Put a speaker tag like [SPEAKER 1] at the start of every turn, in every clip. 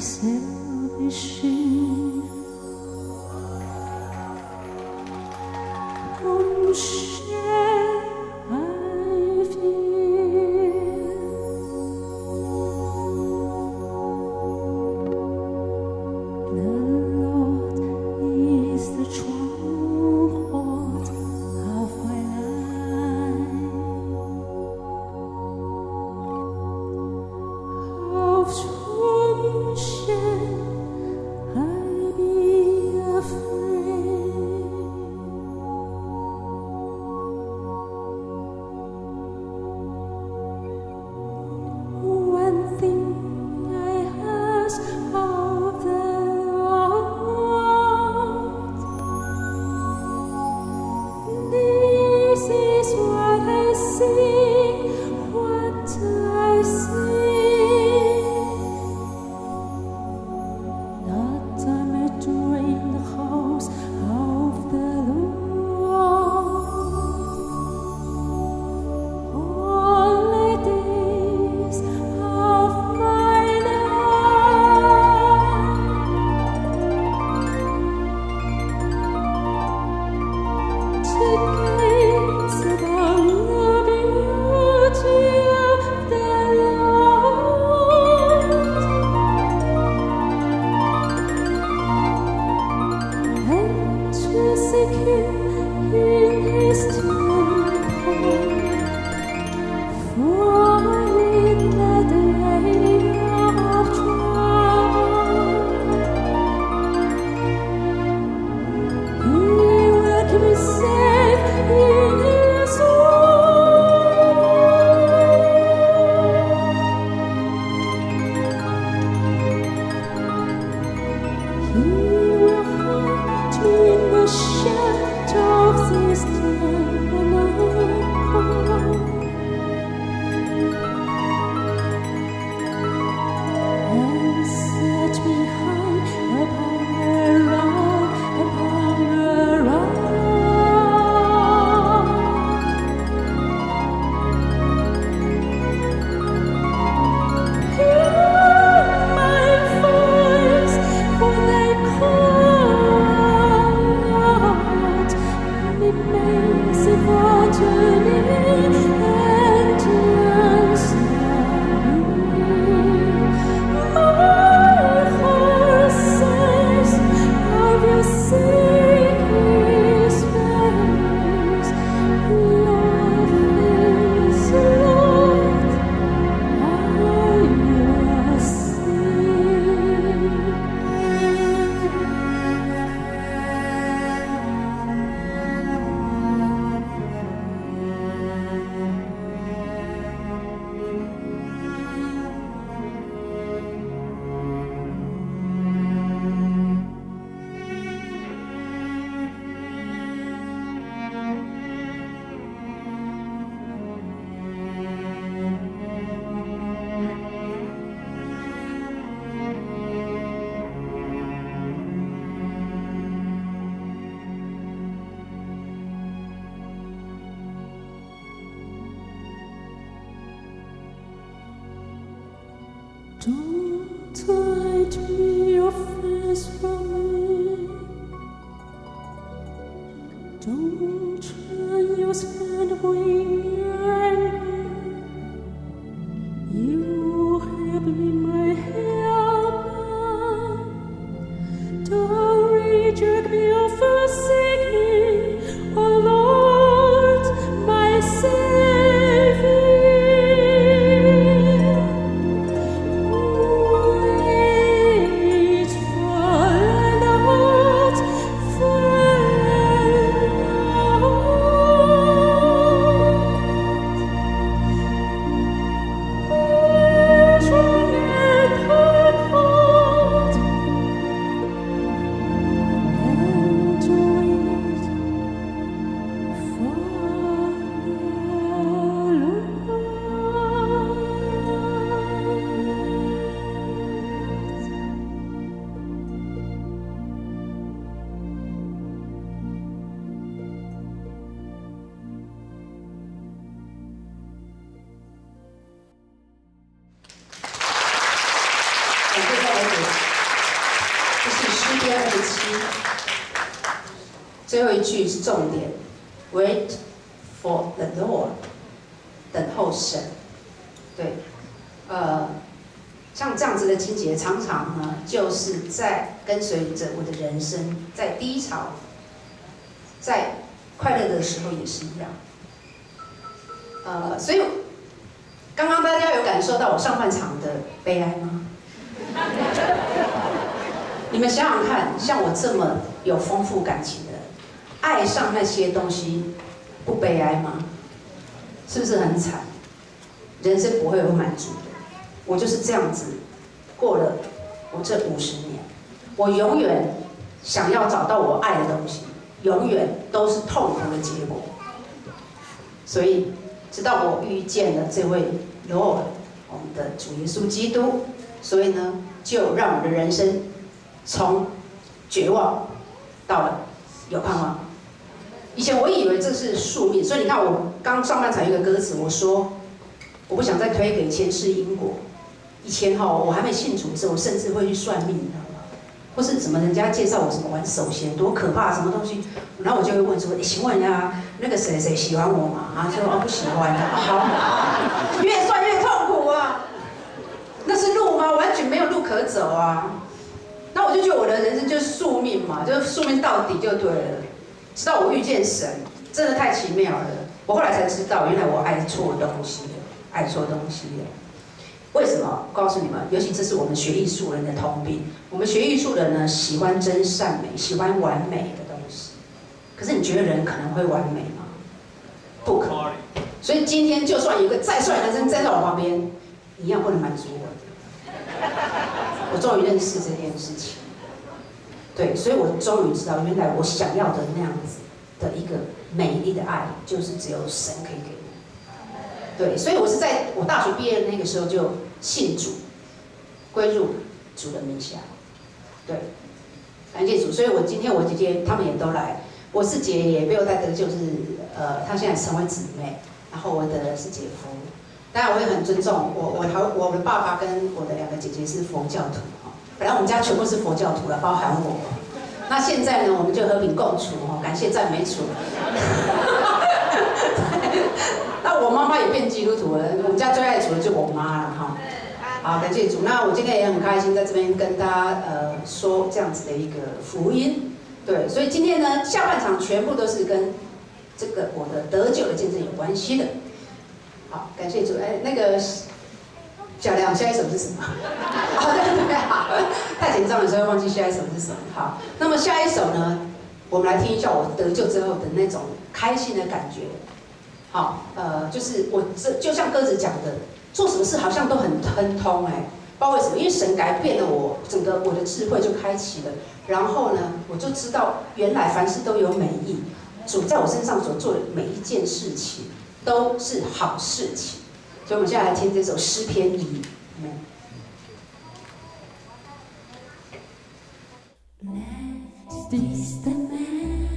[SPEAKER 1] selfishing. Oh, share I feel. The Lord is the stronghold of my life. Of whom shall I be afraid? One thing I ask of the Lord, this is what I seek, what I seek, that I may dwell in the house of the Lord all the days of my life, to gaze upon the beauty of the Lord and to seek Him in His temple. For in the day of trouble, He will keep me safe in His He will hide me in the shadow of His tabernacle and set me high upon the rock, upon the rock. Hear my voice when I call out. Be merciful to me and answer me. My heart says, I will seek His face. Lord is Lord, I will sing. Don't hide me your face from me. Don't turn your stand away near me. You have been my helper. Don't reject me or forsake me, O Lord, my Savior. Wait for the Lord, for the Lord.
[SPEAKER 2] 137，最后一句是重点 ，Wait for the Lord， 等候神。对，像这样子的经节，常常呢就是在跟随着我的人生，在低潮，在快乐的时候也是一样。所以刚刚大家有感受到我上半场的悲哀吗？你们想想看，像我这么有丰富感情的人，爱上那些东西，不悲哀吗？是不是很惨？人生不会有满足的。我就是这样子过了我这50年，我永远想要找到我爱的东西，永远都是痛苦的结果。所以，直到我遇见了这位 Lord， 我们的主耶稣基督，所以呢，就让我的人生从绝望到了有盼望。以前我以为这是宿命，所以你看我刚上半场有一个歌词，我说我不想再推给前世因果。以前我还没信主的时候，我甚至会去算命，你知道吗？或是什么人家介绍我什么玩手闲多可怕，什么东西，然后我就会问说：“请问啊，那个谁谁喜欢我吗？”啊，说不喜欢。好，越算越痛苦啊。那是路吗？完全没有路可走啊。那我就觉得我的人生就是宿命嘛，就是宿命到底就对了。直到我遇见神，真的太奇妙了。我后来才知道，原来我爱错东西了，爱错东西了。为什么？告诉你们，尤其这是我们学艺术人的通病。我们学艺术人呢，喜欢真善美，喜欢完美的东西。可是你觉得人可能会完美吗？不可能。所以今天就算有一个再帅的男生站在我旁边，一样不能满足我。我终于认识这件事情。对，所以我终于知道，原来我想要的那样子的一个美丽的爱，就是只有神可以给我。对，所以我是在我大学毕业的那个时候就信主，归入主的名下。对，感谢主。所以我今天我姐姐她们也都来，我四姐也被我带得救，是她现在成为姊妹，然后我的是姐夫。当然我也很尊重我的爸爸跟我的2个姐姐是佛教徒本来我们家全部是佛教徒了，包含我。那现在呢，我们就和平共处感谢赞美主。那我妈妈也变基督徒了，我们家最爱主的就我妈了哈。好，感谢主。那我今天也很开心在这边跟大家说这样子的一个福音。对，所以今天呢，下半场全部都是跟这个我的得救的见证有关系的。好，感谢主。那个小亮，下一首是什么？对，好，太紧张的时候会忘记下一首是什么。好，那么下一首呢，我们来听一下我得救之后的那种开心的感觉。好，就是我就像歌词讲的，做什么事好像都很亨通不知道为什么，因为神改变了我，整个我的智慧就开启了，然后呢，我就知道原来凡事都有美意，主在我身上所做的每一件事情都是好事情。所以我们现在来听这首诗篇1。
[SPEAKER 1] Blessed is the man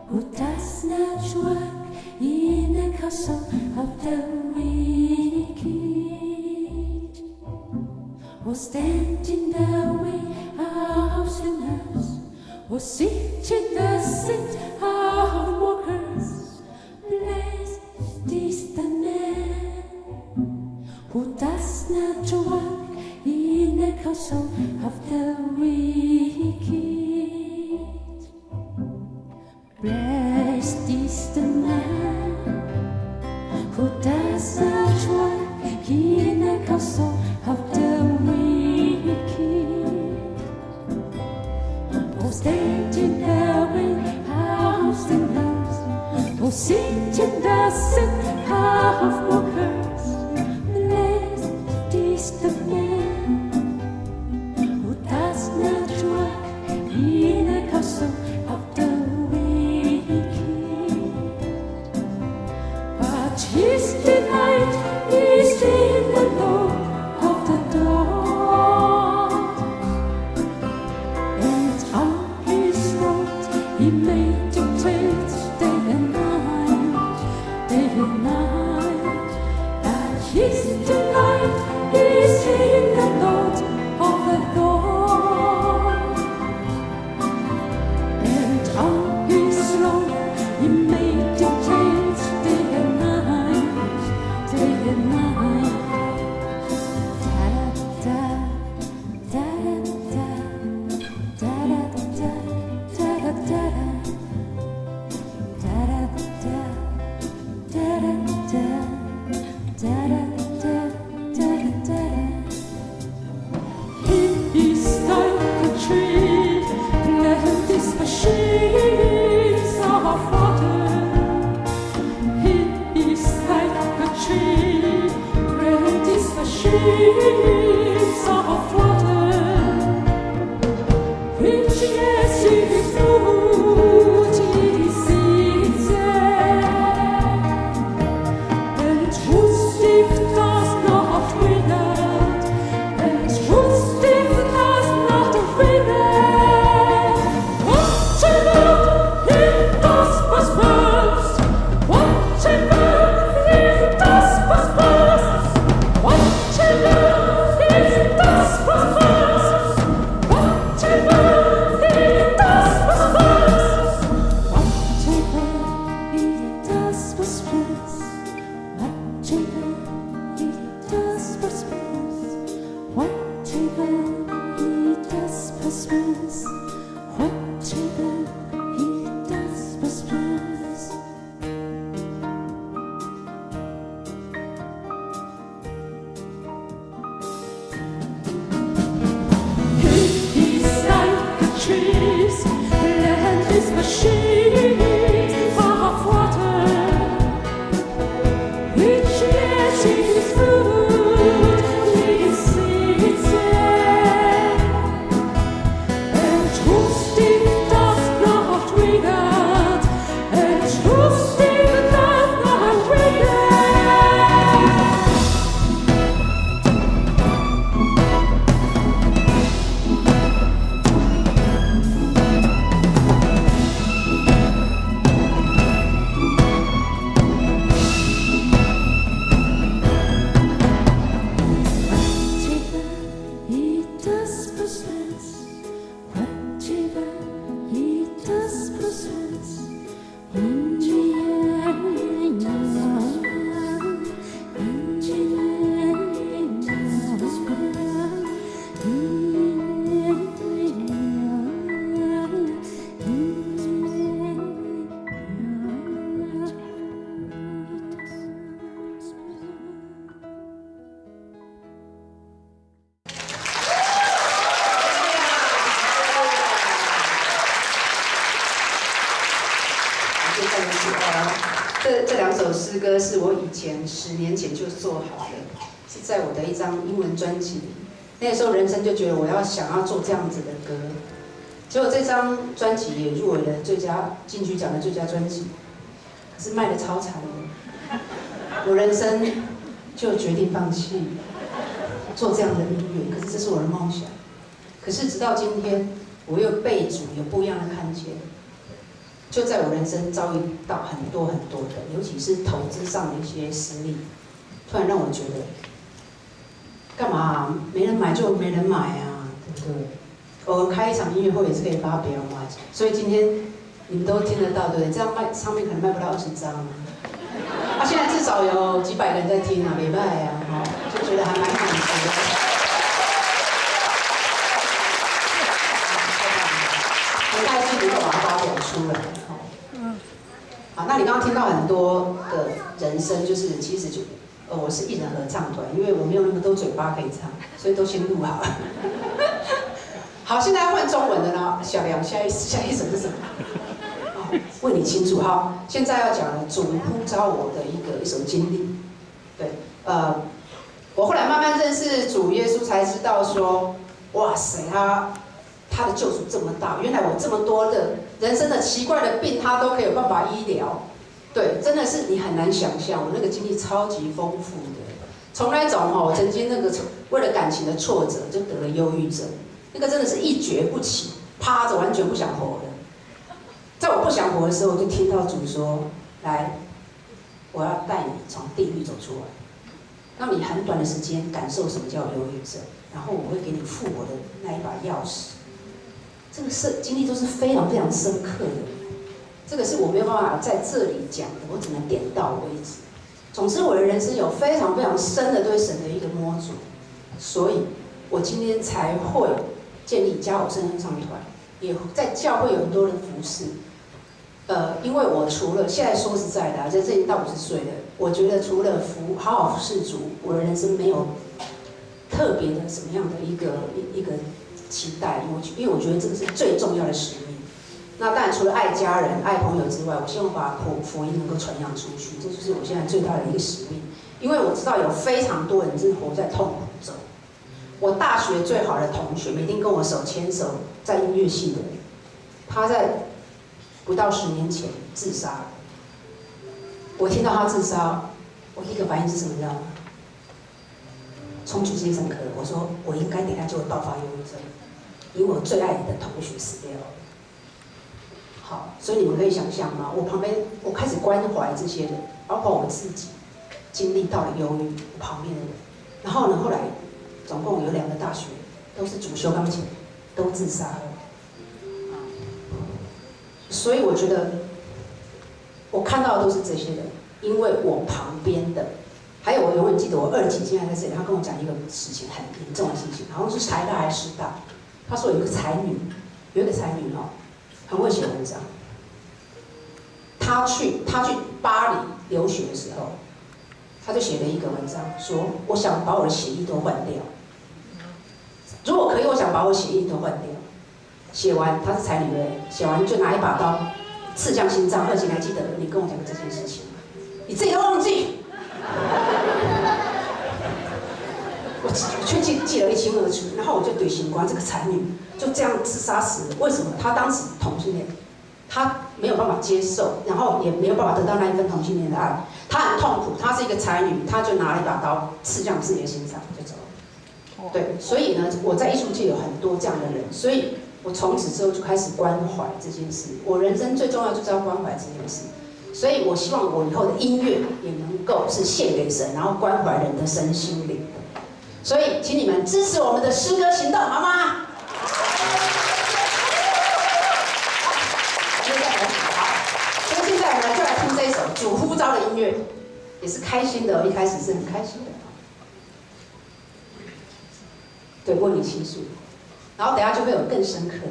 [SPEAKER 1] who does not work in the counsel of the wicked, or stand in the way of sinners, or sit in the seat of mockers. Blessed is the man who does not walk in the counsel of the wicked. Blessed is the man who does not walk in the counsel of the wicked, or stand in the way of sinners, or sit in the seat of mockers. Blessed is the man who does not walk in the counsel of the wicked, but his delight is in the law of the Lord, and on his road he meditates day and night, day and night. he does prosperous. Whatever he does prosperous. He's like a tree, land is machine, full of water, which yes is food, he sees it, and trusting does not regard, and trusting does not regard. Whatever he does possess, whatever he does possess, in the end,
[SPEAKER 2] 这两首诗歌是我以前10年前就做好的，是在我的一张英文专辑里。那个时候人生就觉得我想要做这样子的歌，结果这张专辑也入围了金曲奖的最佳专辑，可是卖得超惨的。我人生就决定放弃做这样的音乐，可是这是我的梦想。可是直到今天，我又被主有不一样的看见。就在我人生遭遇到很多的，尤其是投资上的一些失利，突然让我觉得，干嘛啊？没人买就没人买啊，对不对？偶尔开一场音乐会也是可以发表嘛。所以今天你们都听得到，对不对？这样卖唱片可能卖不到20张啊，现在至少有几百个人在听啊，没卖啊，哈，就觉得还蛮满足的。很开心能够把它发表出来。好，那你刚刚听到很多的人声，就是其实我是艺人合唱团，因为我没有那么多嘴巴可以唱，所以都先录好了。好，现在要换中文的了，小梁，下一首是什么？问你清楚哈。现在要讲的主呼召我的一首经历。对，我后来慢慢认识主耶稣，才知道说，哇塞，他的救赎这么大，原来我这么多的人生的奇怪的病，他都可以有办法医疗。对，真的是你很难想象，我那个经历超级丰富的。从那种我曾经那个为了感情的挫折就得了忧郁症，那个真的是一蹶不起，趴着完全不想活了。在我不想活的时候，我就听到主说：“来，我要带你从地狱走出来，让你很短的时间感受什么叫忧郁症，然后我会给你复活的那一把钥匙。”这个经历都是非常非常深刻的，这个是我没有办法在这里讲的，我只能点到为止。总之，我的人生有非常非常深的对神的一个摸索，所以我今天才会建立加我圣合唱团，也在教会有很多人服侍。因为我除了现在说实在的，人生已经到50岁了，我觉得除了好好服侍主，我的人生没有特别的什么样的一个期待，因为我觉得这个是最重要的使命。那当然，除了爱家人、爱朋友之外，我希望把福音能够传扬出去，这就是我现在最大的一个使命。因为我知道有非常多人是活在痛苦中。我大学最好的同学，每天跟我手牵手在音乐系的人，他在不到10年前自杀了。我听到他自杀，我第一个反应是什么？你知道吗？冲去精神科，我说我应该等一下就会爆发忧郁症，因为我最爱的同学死掉了。好，所以你们可以想象吗？我旁边，我开始关怀这些人，包括我自己，经历到了忧郁，我旁边的人。然后呢，后来总共有2个大学都是主修钢琴，都自杀了。所以我觉得，我看到的都是这些人，因为我旁边的还有我永远记得我2级现在在这里，他跟我讲一个事情，很严重的事情，好像是台大还是师大。他说有一个才女哦，很会写文章。他去巴黎留学的时候，他就写了一个文章，说我想把我的血液都换掉。如果可以，我想把我血液都换掉。写完，他是才女的，写完就拿一把刀刺向心脏。2级，你还记得你跟我讲的这件事情吗？你自己都忘记。我却记得一清二楚，然后我就对刑官这个才女就这样自杀死了。为什么？她当时同性恋，她没有办法接受，然后也没有办法得到那一份同性恋的爱，她很痛苦。她是一个才女，她就拿了一把刀刺向自己的心脏就走了。对，所以呢，我在艺术界有很多这样的人，所以我从此之后就开始关怀这件事。我人生最重要就是要关怀这件事。所以我希望我以后的音乐也能够是献给神，然后关怀人的身心灵。所以，请你们支持我们的诗歌行动，好吗？所以现在我们就来听这一首主呼召的音乐，也是开心的，一开始是很开心的。对，为你倾诉，然后等下就会有更深刻的。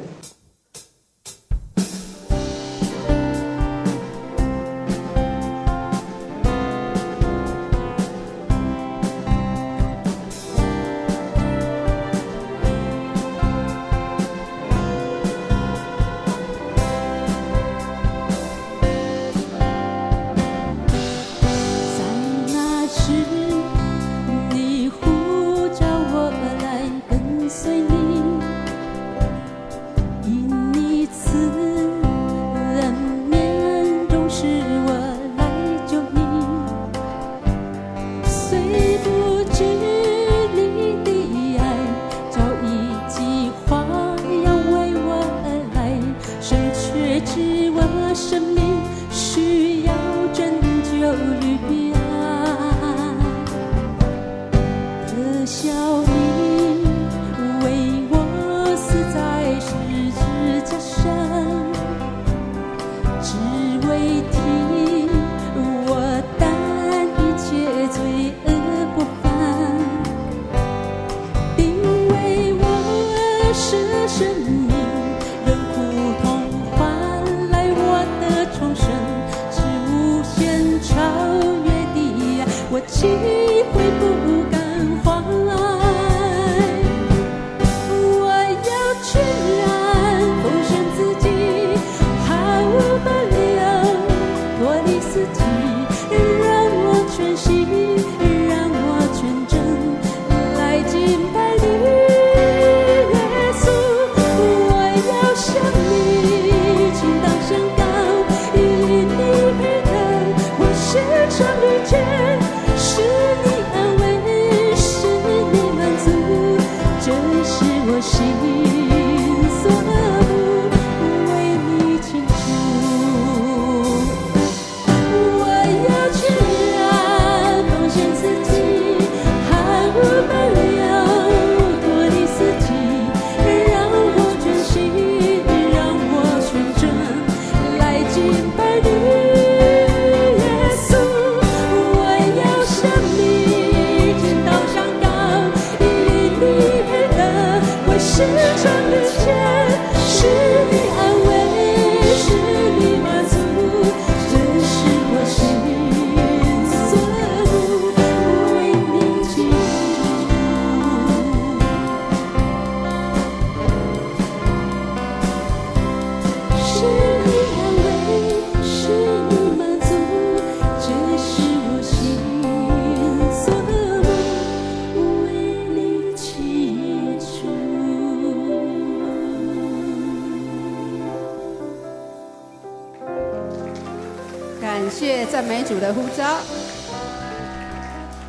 [SPEAKER 3] 感谢赞美主的呼召，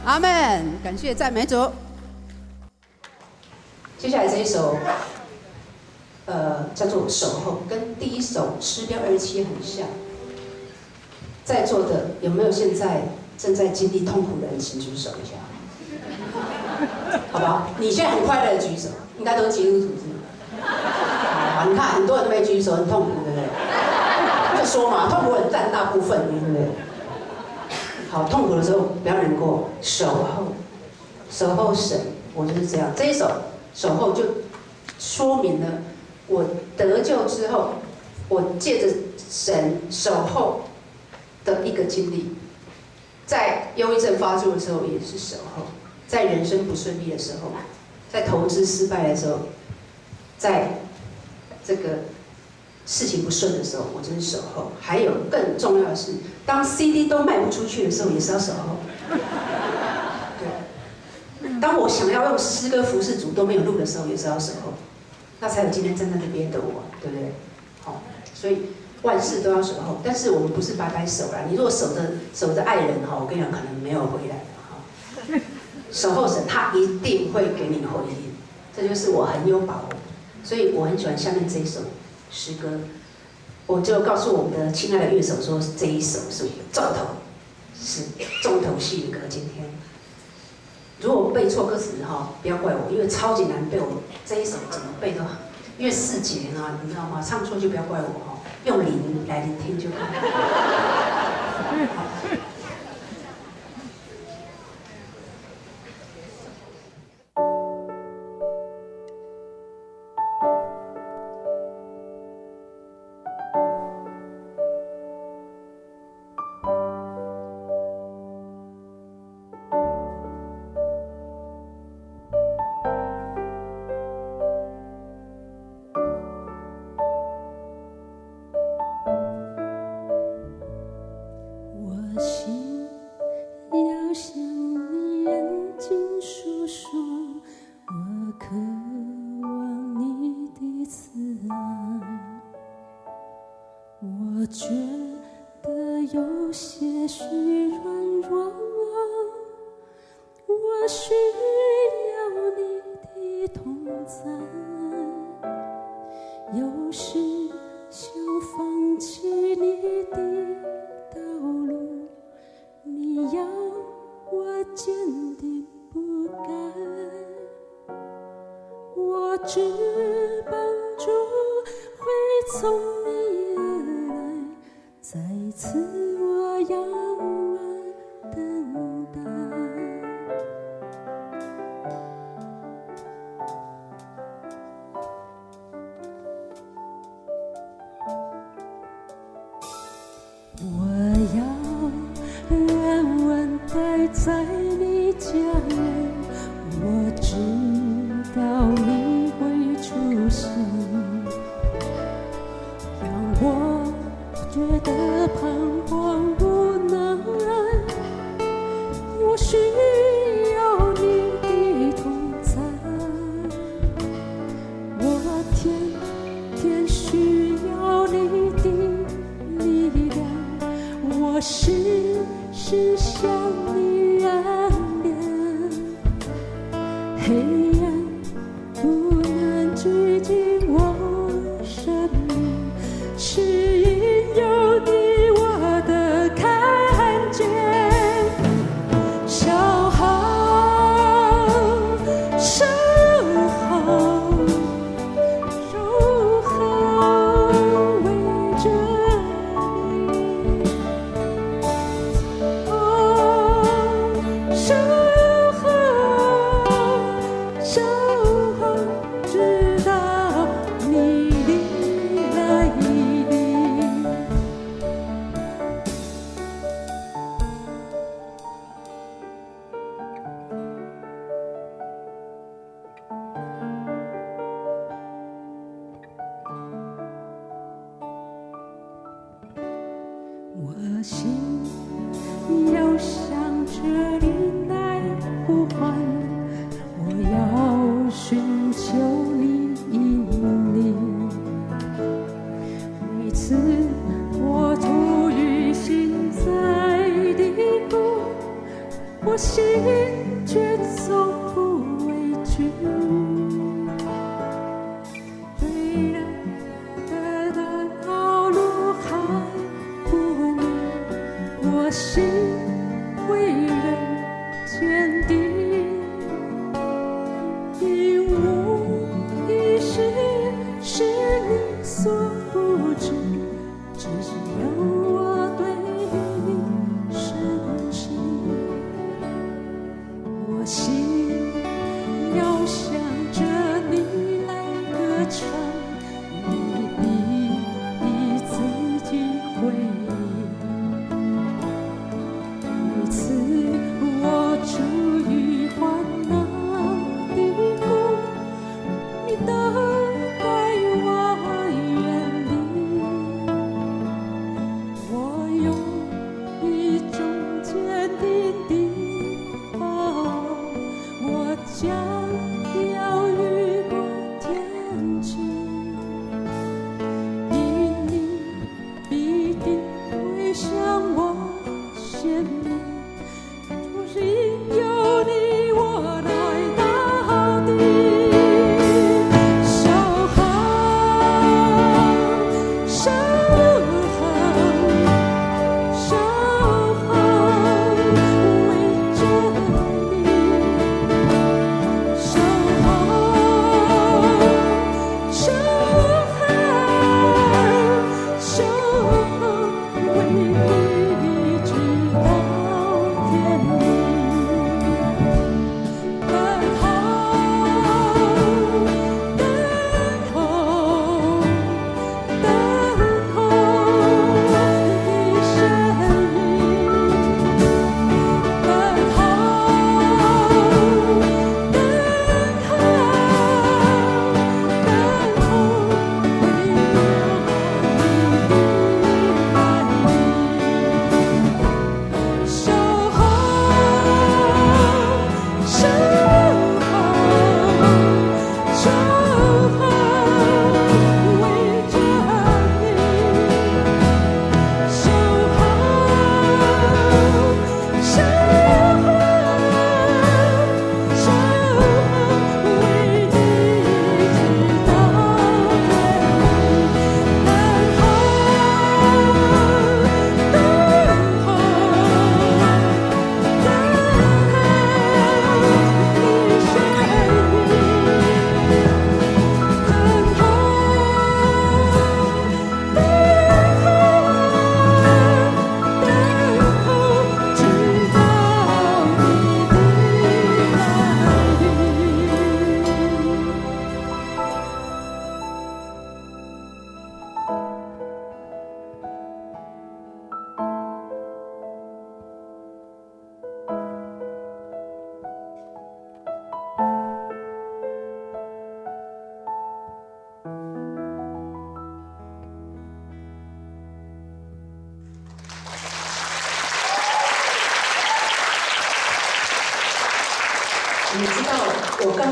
[SPEAKER 3] 阿们！感谢赞美主。
[SPEAKER 2] 接下来这一首，叫做《守候》，跟第一首诗标27很像。在座的有没有现在正在经历痛苦的人，请举手一下，好不好？你现在很快乐的举手，应该都是基督徒是吗？好，你看很多人都没举手，很痛苦，对不对？就说嘛，痛苦人占大部分，对不对？好痛苦的时候不要难过，守候神，我就是这样。这一首守候就说明了我得救之后，我借着神守候的一个经历。在忧郁症发作的时候也是守候，在人生不顺利的时候，在投资失败的时候，在这个事情不顺的时候，我就是守候。还有更重要的是，当 CD 都卖不出去的时候，也是要守候。对，当我想要用诗歌服侍主都没有录的时候，也是要守候，那才有今天站在那边的我，对不对？好，所以万事都要守候，但是我们不是摆摆手啦。你如果守着爱人哈，我跟你讲，可能没有回来的哈。守候神，他一定会给你回应，这就是我很有把握。所以我很喜欢下面这一首诗歌，我就告诉我们的亲爱的乐手说，这一首是我的重头，是重头戏的歌。今天如果背错歌词哈，不要怪我，因为超级难背。我这一首怎么背都，因为4节呢，你知道吗？唱错就不要怪我哈，用聆来聆听就可以。
[SPEAKER 1] 我觉得有些许软弱，我需要你的同在，有时想放弃你的道路，你要我坚定不改，我只帮助会从你而来，再次我仰望等待。我要安稳待在你家里，我知道你会出现，让我觉得彷徨不能，我需要你的同在，我天天需要你的力量，我时时向你仰脸，黑暗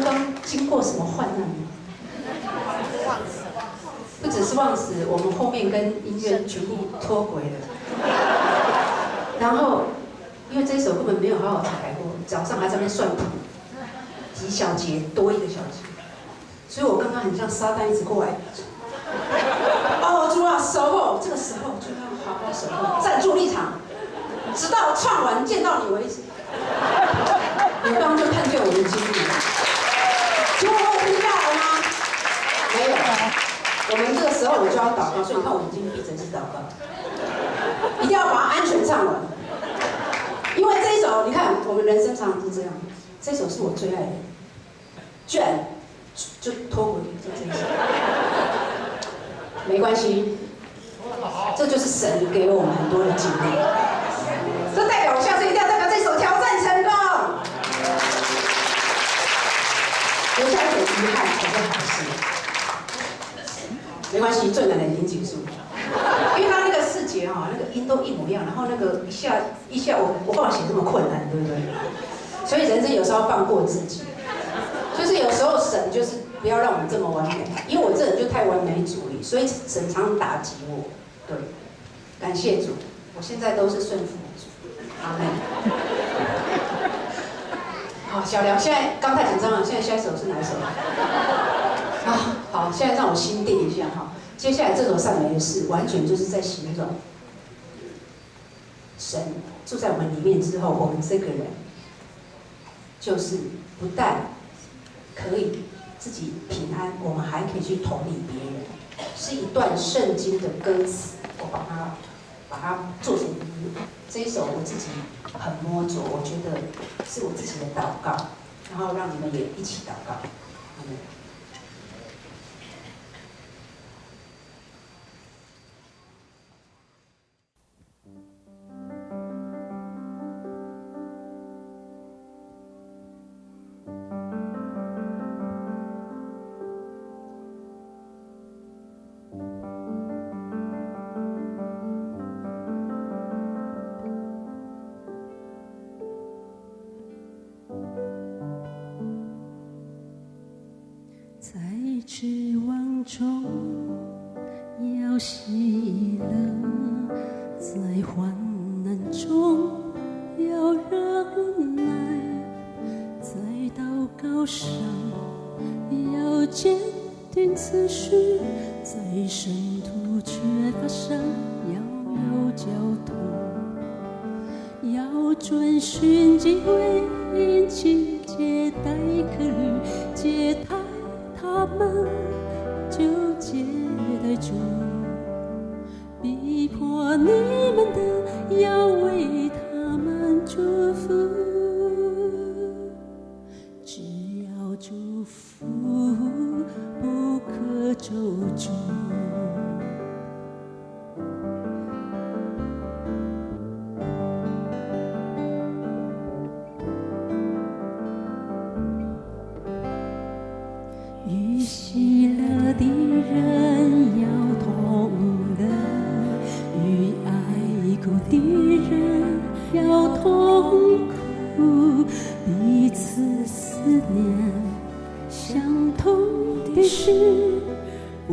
[SPEAKER 2] 刚经过什么患难吗？不只是忘词，我们后面跟音乐全部脱轨了。然后，因为这首根本没有好好排过，早上还在那边算谱，几小节多一个小节，所以我刚刚很像撒旦一直过来。哦，主啊，守候，这个时候就要好好守候，站住立场，直到唱完见到你为止。你刚刚就看见我的经历，结果我听到了吗？没有。我们这个时候我就要祷告，所以你看我眼睛闭着是祷告，一定要把它安全唱完。因为这一首，你看我们人生常常是这样，这首是我最爱的，居然就脱轨就这一首。没关系，这就是神给我们很多的经历。这代表我下次一定要再把这首挑战成功，留下一点遗憾才是好事。没关系，最难的已经结束了，因为他那个4节哈，那个音都一模一样，然后那个一下我干嘛写这么困难，对不对？所以人生有时候要放过自己，就是有时候神就是不要让我们这么完美，因为我这人就太完美主义，所以神常打击我。对，感谢主，我现在都是顺服主。阿门。好，小梁，现在刚太紧张了，现在下一首是哪一首？啊，好，现在让我心定一下哈。接下来这首赞美的诗，完全就是在形容神住在我们里面之后，我们这个人就是不但可以自己平安，我们还可以去同理别人。是一段圣经的歌词，我把它做成音乐。这一首我自己很摸着，我觉得是我自己的祷告，然后让你们也一起祷告。
[SPEAKER 1] 在指望中要喜乐，在患难中要忍耐，在祷告上要坚定此事，在圣途缺乏上要有交通，要遵循机会，殷勤接待客旅，接待他们就接待主，逼迫你们的要为他们祝福，只要祝福不可咒诅。与喜乐的人要同乐，与爱哭的人要同哭，彼此思念相同的事，不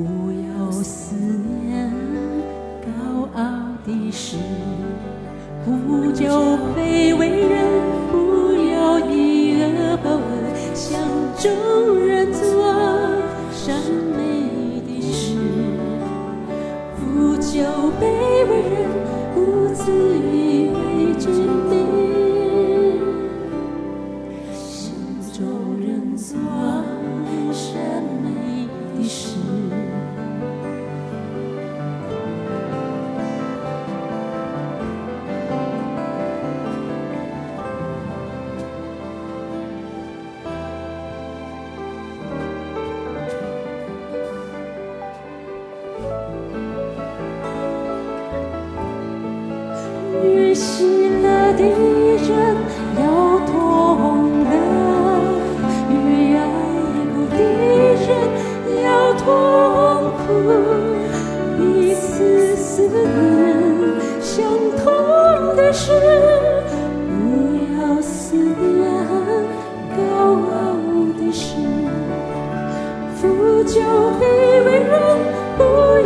[SPEAKER 1] 要思念高傲的事，呼救卑微人，不要以恶报恶，向众人做善美的事，呼救卑微人，不自以为君命，向众人做善美的事。与喜乐的人要同乐，与爱哭的人要同哭，彼此思念相同的事，不要思念高傲的事。就必为人，不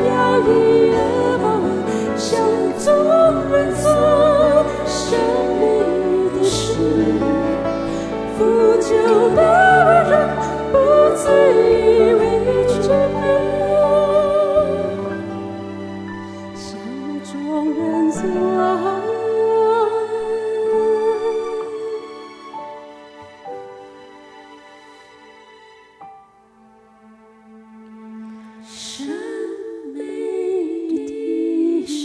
[SPEAKER 1] 要以恶报恶，向众人做神秘的事。富就必为人，不自以为智慧，向众人做神秘的事。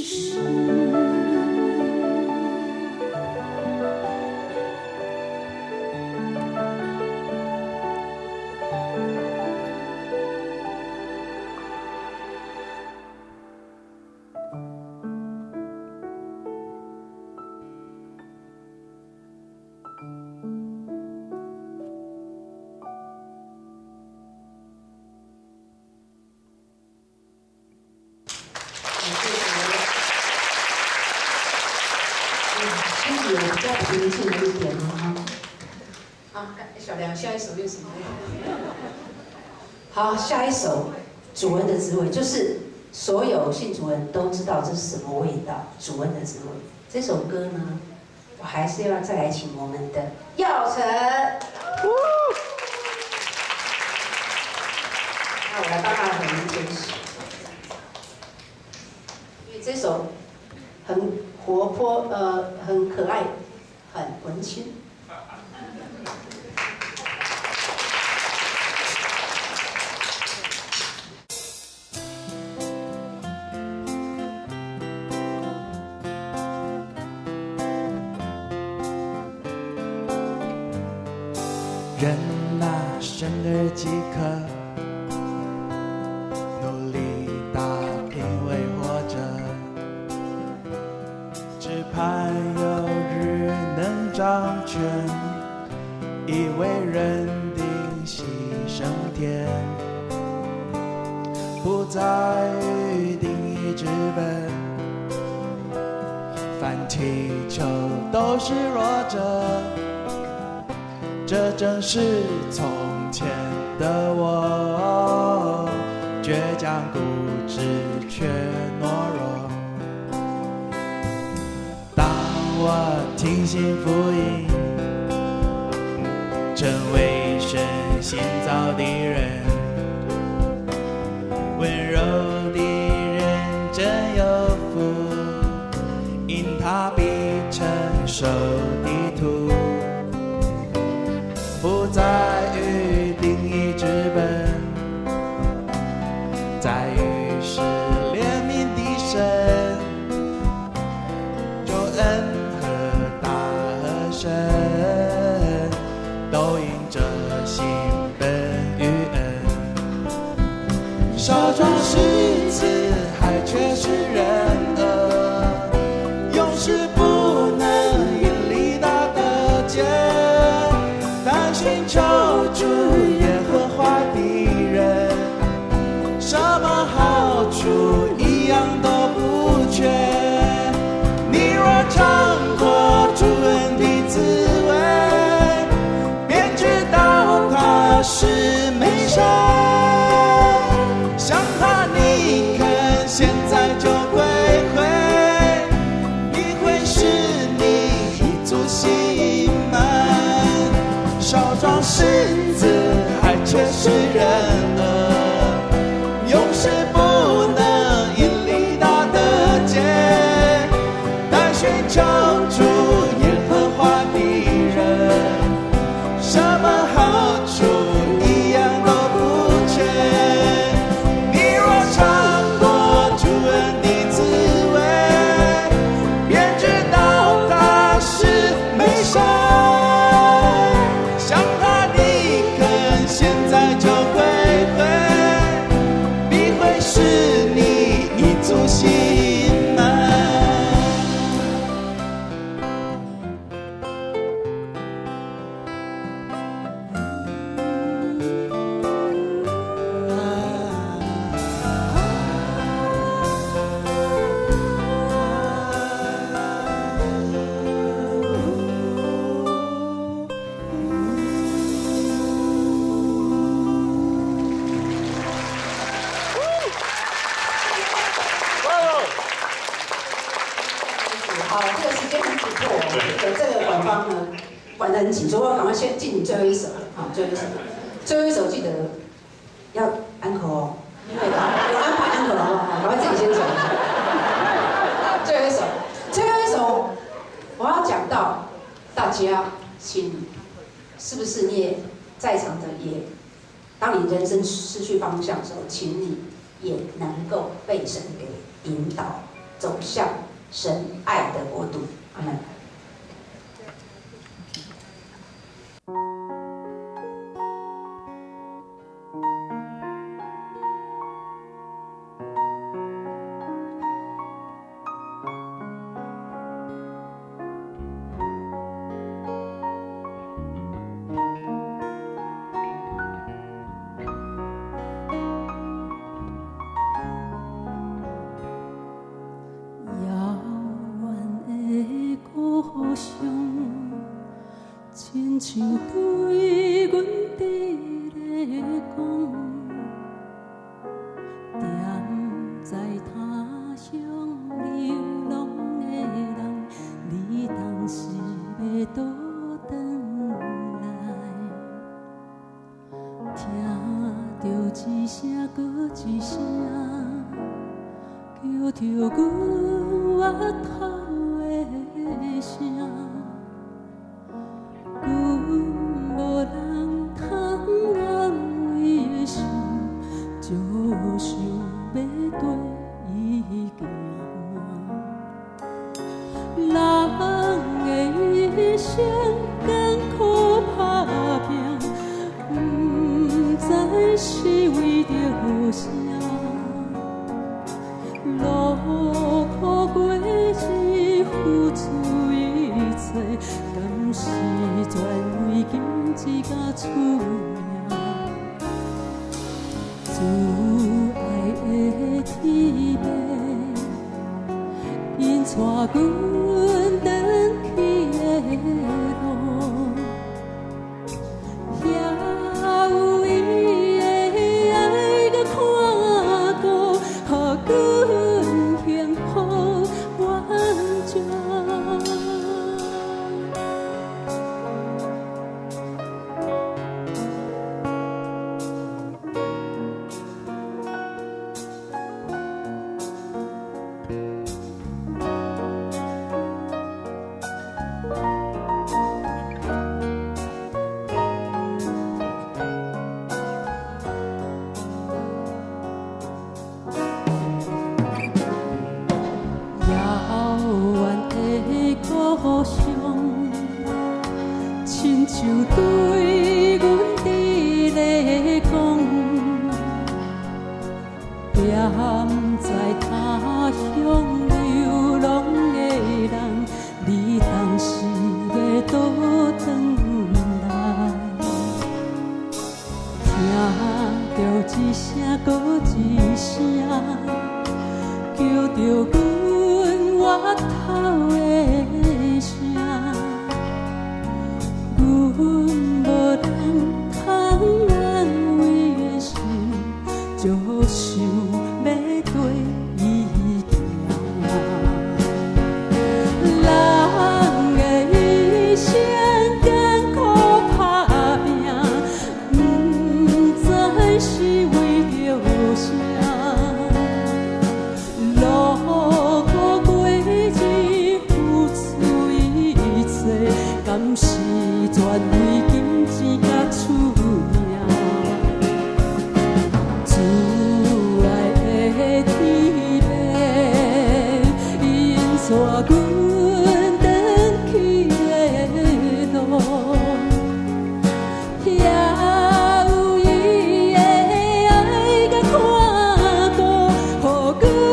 [SPEAKER 2] 心里有比较平静的一点吗？啊，小梁，下一首又什么？好，下一首主恩的滋味，就是所有信主人都知道这是什么味道，主恩的滋味。这首歌呢，我还是要再来请我们的耀成，那我来帮他和您解释，因为这首很活泼，很可爱，很文青。
[SPEAKER 4] 人啊，生而饥渴，努力打拼为活着，只盼有日能掌权，以为人定牺牲天，不再于定义之本，凡祈求都是弱者。这正是从前的我，倔强固执却懦弱。当我听信福音，成为神新造的人，温柔的人真有福，因他必承受地土。不在于定义之本，在于是怜悯的神，救恩和大和神，都因着心本与恩。少壮士子，还缺失人勇士不能因力大得见。寻求主耶和华的人，什么好处一样都不缺。你若尝过主恩的滋味，便知道他是美善。向他你肯现在就归。
[SPEAKER 2] 这个管方呢管得很紧，所以我赶快先进你最后一首，好，最后一首，最后一首记得要安可哦，因为有安排安可好不好？赶快自己先走。最后一首，最后一首，我要讲到大家，请是不是你也在场的也，当你人生失去方向的时候，请你也能够被神给引导，走向神爱的国度。阿门。
[SPEAKER 1] 亲像对阮伫咧讲，踮在他乡流浪的人，你当时要倒转来，听着一声搁一声，叫着阮额头的声。无人通安慰的心，就想要对伊行。人的一生艰苦打拼，不知是为着啥，劳苦过日，付出一切，敢是全为经济甲厝命？自爱的天父，因带阮登去的路，遐有伊的爱甲看顾，予阮幸福完整。故乡，亲像对阮伫咧讲，踮在他乡流浪的人，你当时要倒转来，听着一声搁一声，叫着阮额头的声，阮无人通安慰的心，就想要对伊行。人的一生艰苦打拼，不知是为着啥。劳苦过日，付出一切，敢是全为金钱甲厝命？自爱的天父，因带阮登去的路，遐有伊的爱甲看顾，予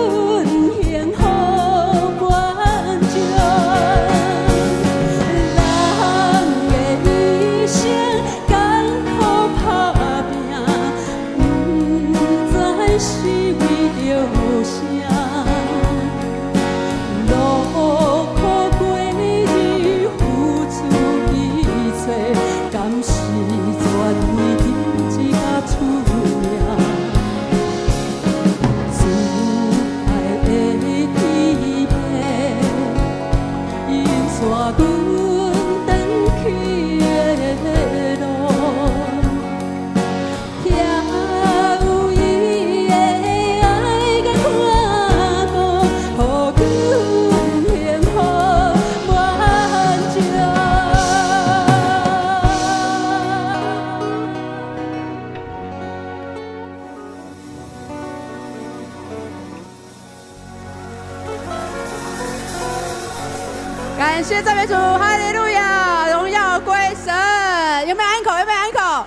[SPEAKER 1] 阮幸福完整。人的一生艰苦打拼，不知是为着啥。劳苦过日，付出一切，敢是全为经济甲厝命？自爱的天父，因带
[SPEAKER 3] 感谢赞美主，哈利路亚，荣耀归神。有没有安口？有没有安口？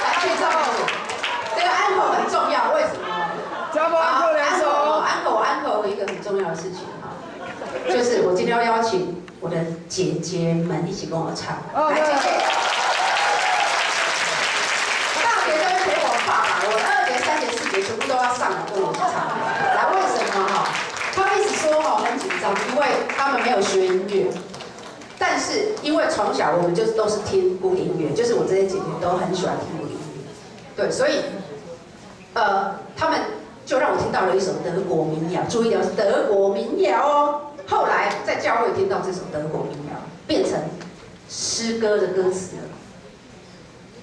[SPEAKER 2] 感谢赞美主，这个安口很重要，为什么？
[SPEAKER 4] 加波安口联手。
[SPEAKER 2] 安口一个很重要的事情哈，就是我今天要邀请我的姐姐们一起跟我唱。来，姐姐。大姐在那边陪我爸爸，我2节、3节、4节全部都要上来跟我一起唱。来，为什么哈？他们一直说哈很紧张，因为他们没有学音乐。但是因为从小我们就都是听古典音乐，就是我这些姐姐都很喜欢听古典音乐，对，所以他们就让我听到了一首德国民谣，注意了，是德国民谣哦。后来在教会听到这首德国民谣，变成诗歌的歌词了，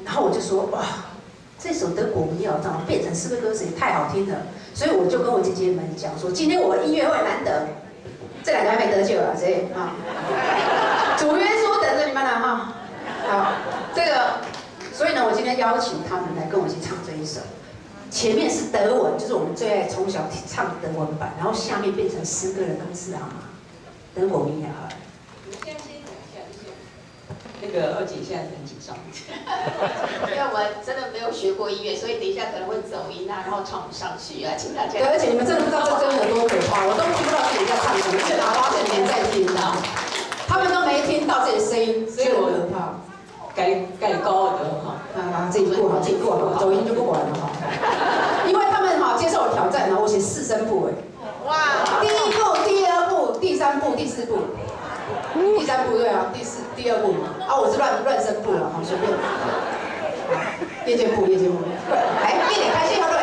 [SPEAKER 2] 然后我就说哇，这首德国民谣这样变成诗歌歌词也太好听了，所以我就跟我姐姐们讲说，今天我的音乐会难得，这2个还没得救啊，谁啊？主耶稣等着你们了哈。好，这个，所以呢，我今天邀请他们来跟我一起唱这一首。前面是德文，就是我们最爱从小唱的德文版，然后下面变成诗歌的歌词，好吗？德国民谣好了。
[SPEAKER 5] 你现在先讲一下，那个二姐现在很紧张，
[SPEAKER 6] 因为我真的没有学过音乐，所以等一下可能会走音啊，然后唱不上去啊，请大家。
[SPEAKER 2] 对，而且你们真的不知道这真的有多可怕，我都听不到自己在唱什么，就拿8线连在听到，他们都没听到自己的声音，所以我可怕。
[SPEAKER 5] 盖高的哈，
[SPEAKER 2] 自己顾好，自己顾好，走音就不管了哈。因为他们哈接受我挑战呢，我写4声部哎。哇！第1部、第2部、第3部、第4部。第3部对啊，第2部啊，我是乱声部了，好随便。夜间部，来，一点开心，好对。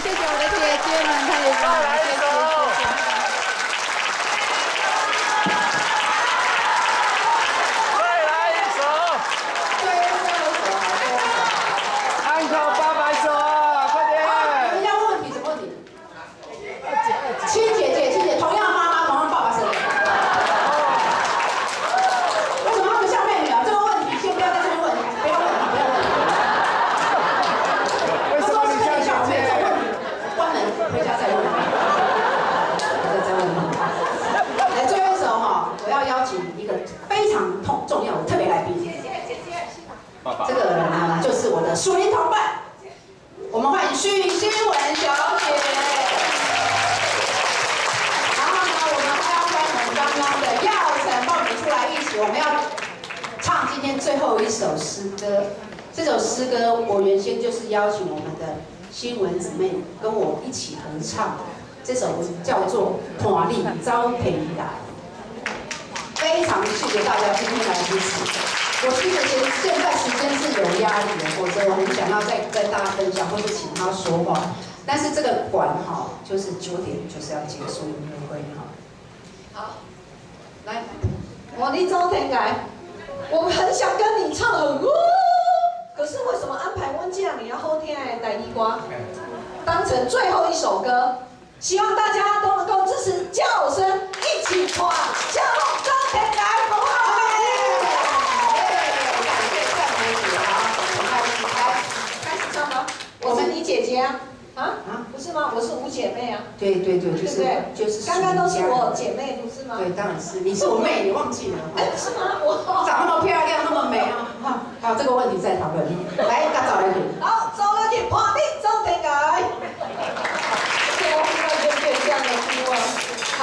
[SPEAKER 3] 谢谢我的姐姐们，太棒了，谢谢。
[SPEAKER 2] 我的属灵同伴。我们欢迎许新文小姐。然后呢，我们还要跟我们刚刚的耀成报名出来一起，我们要唱今天最后一首诗歌。这首诗歌我原先就是邀请我们的新文姊妹跟我一起合唱，这首叫做《团力招培来》。非常谢谢大家今天来支持。我其实现在时间是有压力的，否则我很想要再跟大家分享，或是请他说话。但是这个馆哈，就是9点就是要结束音乐会哈。
[SPEAKER 7] 好，来，我力招天来，我们很想跟你唱很可是为什么安排温酱你要后天来带一瓜，当成最后一首歌？希望大家都能够支持叫声一起唱，叫招天来，好不好？开始唱吧。我是你姐姐啊，不是吗？我是五姐妹啊。
[SPEAKER 2] 对，就是。刚
[SPEAKER 7] 刚都是我姐妹，不是吗？
[SPEAKER 2] 对，当然是。你是我妹，你忘记了？
[SPEAKER 7] 是吗？我
[SPEAKER 2] 长那么漂亮，那么美啊！好，这个问题再讨论。来，大找来点。
[SPEAKER 7] 好，走了去团力招天来。我不要变这样的希望。好。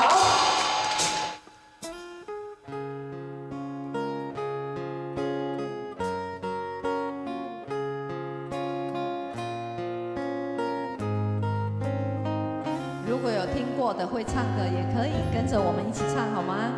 [SPEAKER 3] 如果有听过的会唱的，也可以跟着我们一起唱，好吗？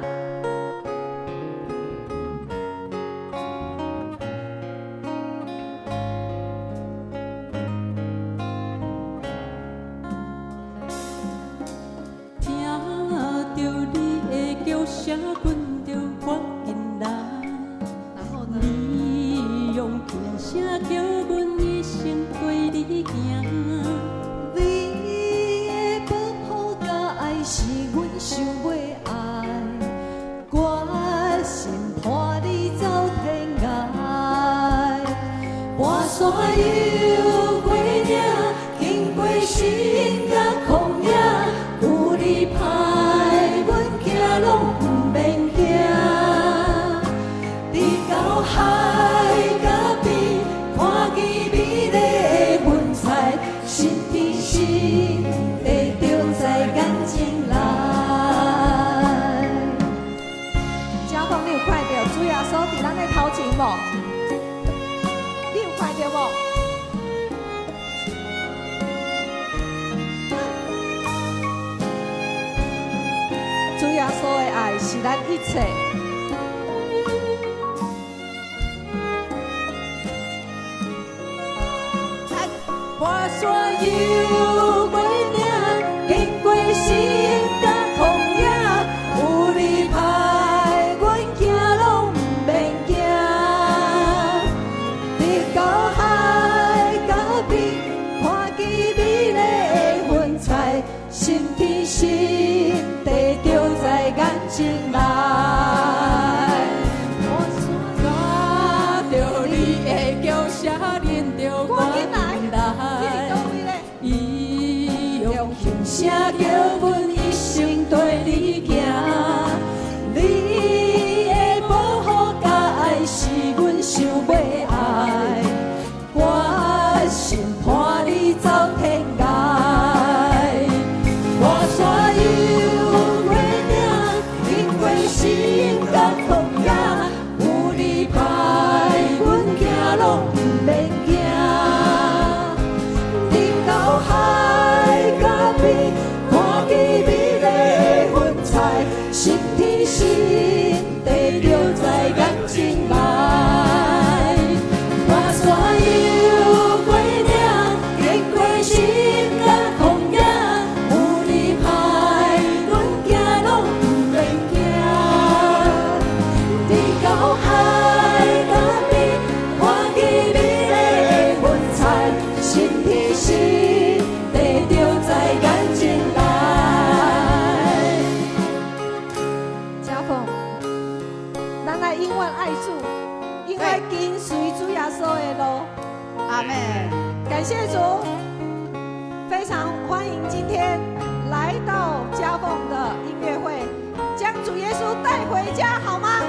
[SPEAKER 7] 感谢主，非常欢迎今天来到嘉凤的音乐会，将主耶稣带回家，好吗？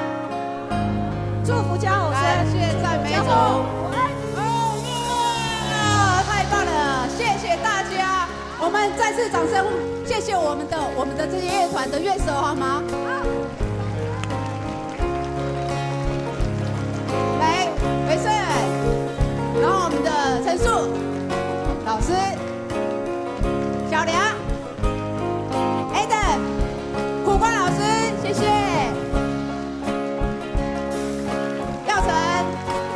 [SPEAKER 7] 祝福嘉偶生，
[SPEAKER 3] 感谢赞美主。再次掌声，谢谢我们的这些乐团的乐手，好吗？来，维顺，然后我们的陈树老师，小梁 ，Adam， 苦瓜老师，谢谢。耀成、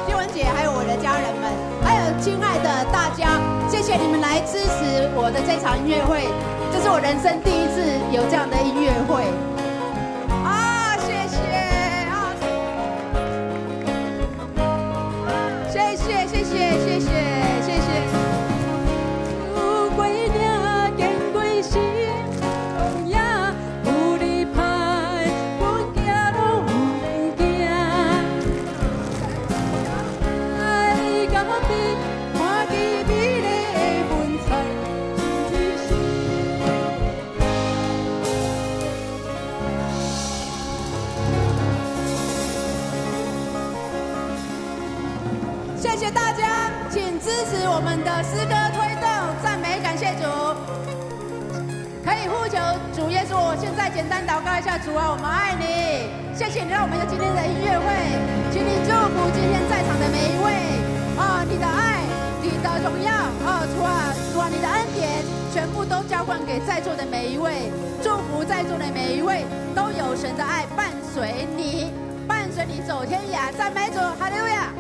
[SPEAKER 3] 金文姐，还有我的家人们，还有亲爱的大家，谢谢你们来支持我的这场音乐会，这是我人生第一次有这样的音乐会。啊，谢谢啊，谢谢谢谢谢谢谢谢。
[SPEAKER 1] 有过岭，见过山，风也有你歹，阮行路有行。爱到底，看见美丽的云彩，真是
[SPEAKER 3] 谢谢大家，请支持我们的诗歌推动赞美，感谢主。可以呼求主耶稣，我现在简单祷告一下，主啊，我们爱你，谢谢你让我们有今天的音乐会，请你祝福今天在场的每一位啊，你的爱，你的荣耀啊，主啊，你的恩典全部都浇灌给在座的每一位，祝福在座的每一位都有神的爱伴随你，伴随你走天涯，赞美主，哈利路亚。